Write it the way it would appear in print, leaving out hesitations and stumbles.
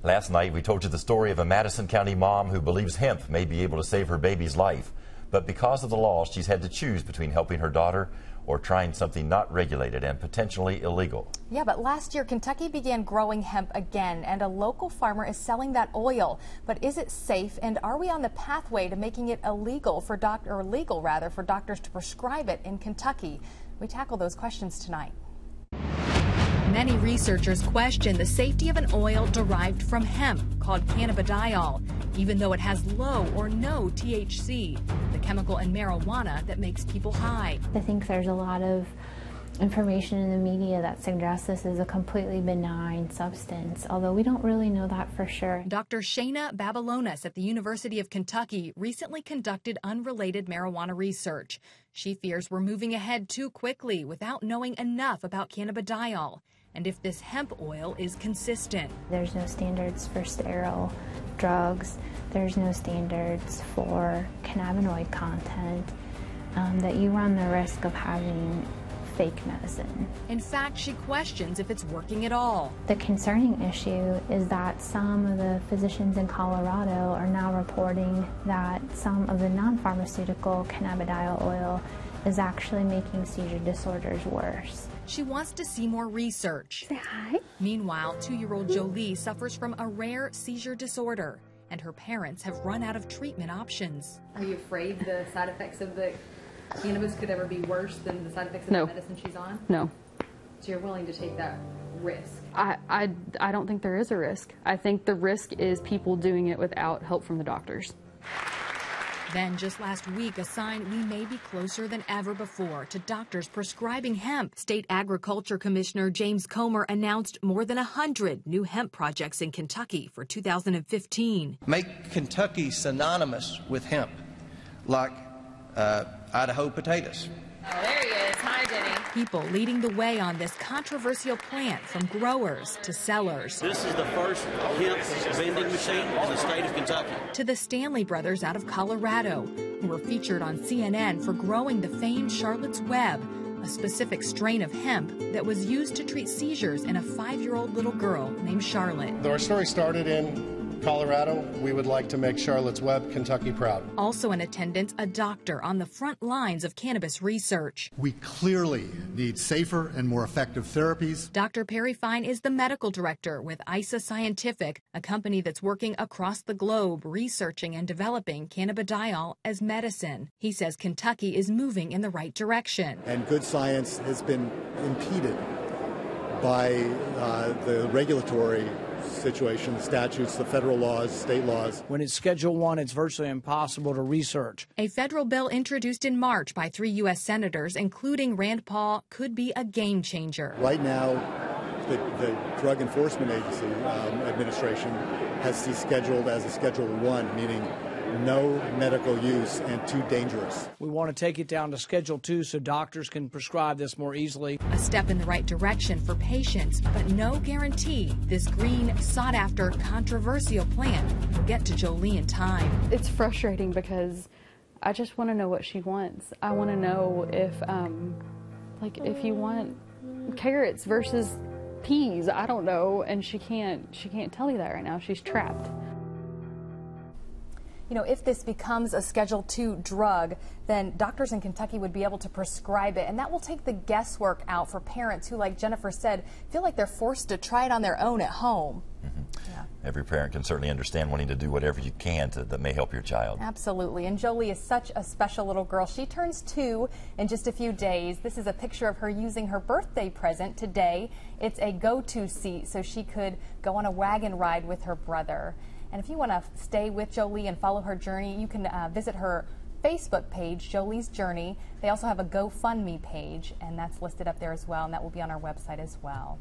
Last night, we told you the story of a Madison County mom who believes hemp may be able to save her baby's life. But because of the law, she's had to choose between helping her daughter or trying something not regulated and potentially illegal. Yeah, but last year, Kentucky began growing hemp again, and a local farmer is selling that oil. But is it safe, and are we on the pathway to making it legal for doctors to prescribe it in Kentucky? We tackle those questions tonight. Many researchers question the safety of an oil derived from hemp called cannabidiol, even though it has low or no THC, the chemical in marijuana that makes people high. I think there's a lot of information in the media that suggests this is a completely benign substance, although we don't really know that for sure. Dr. Shayna Babylonis at the University of Kentucky recently conducted unrelated marijuana research. She fears we're moving ahead too quickly without knowing enough about cannabidiol and if this hemp oil is consistent. There's no standards for sterile drugs. There's no standards for cannabinoid content, that you run the risk of having fake medicine. In fact, she questions if it's working at all. The concerning issue is that some of the physicians in Colorado are now reporting that some of the non-pharmaceutical cannabidiol oil is actually making seizure disorders worse. She wants to see more research. Say hi. Meanwhile, 2-year-old Jolie suffers from a rare seizure disorder, and her parents have run out of treatment options. Are you afraid the side effects of the cannabis could ever be worse than the side effects of the medicine she's on? No. So you're willing to take that risk? I don't think there is a risk. I think the risk is people doing it without help from the doctors. Then just last week, a sign we may be closer than ever before to doctors prescribing hemp. State Agriculture Commissioner James Comer announced more than 100 new hemp projects in Kentucky for 2015. Make Kentucky synonymous with hemp, like Idaho potatoes. Oh, there he is. Hi, Denny. People leading the way on this controversial plant, from growers to sellers. This is the first hemp vending machine in the state of Kentucky. To the Stanley brothers out of Colorado, who were featured on CNN for growing the famed Charlotte's Web, a specific strain of hemp that was used to treat seizures in a 5-year-old little girl named Charlotte. Our story started in Colorado. We would like to make Charlotte's Web Kentucky proud. Also in attendance, a doctor on the front lines of cannabis research. We clearly need safer and more effective therapies. Dr. Perry Fine is the medical director with ISA Scientific, a company that's working across the globe researching and developing cannabidiol as medicine. He says Kentucky is moving in the right direction. And good science has been impeded by the regulatory situation, the statutes, the federal laws, state laws. When it's Schedule 1, it's virtually impossible to research. A federal bill introduced in March by 3 U.S. senators, including Rand Paul, could be a game changer. Right now, the Drug Enforcement Agency administration has these scheduled as a Schedule 1, meaning no medical use and too dangerous. We want to take it down to Schedule 2 so doctors can prescribe this more easily. A step in the right direction for patients, but no guarantee this green, sought-after, controversial plant will get to Jolie in time. It's frustrating because I just want to know what she wants. I want to know if you want carrots versus peas. I don't know, and she can't tell you that right now. She's trapped. You know, if this becomes a Schedule 2 drug, then doctors in Kentucky would be able to prescribe it, and that will take the guesswork out for parents who, like Jennifer said, feel like they're forced to try it on their own at home. Yeah. Every parent can certainly understand wanting to do whatever you can that may help your child. Absolutely. And Jolie is such a special little girl. She turns 2 in just a few days. This is a picture of her using her birthday present today. It's a go-to seat so she could go on a wagon ride with her brother. And if you want to stay with Jolie and follow her journey, you can visit her Facebook page, Jolie's Journey. They also have a GoFundMe page, and that's listed up there as well, and that will be on our website as well.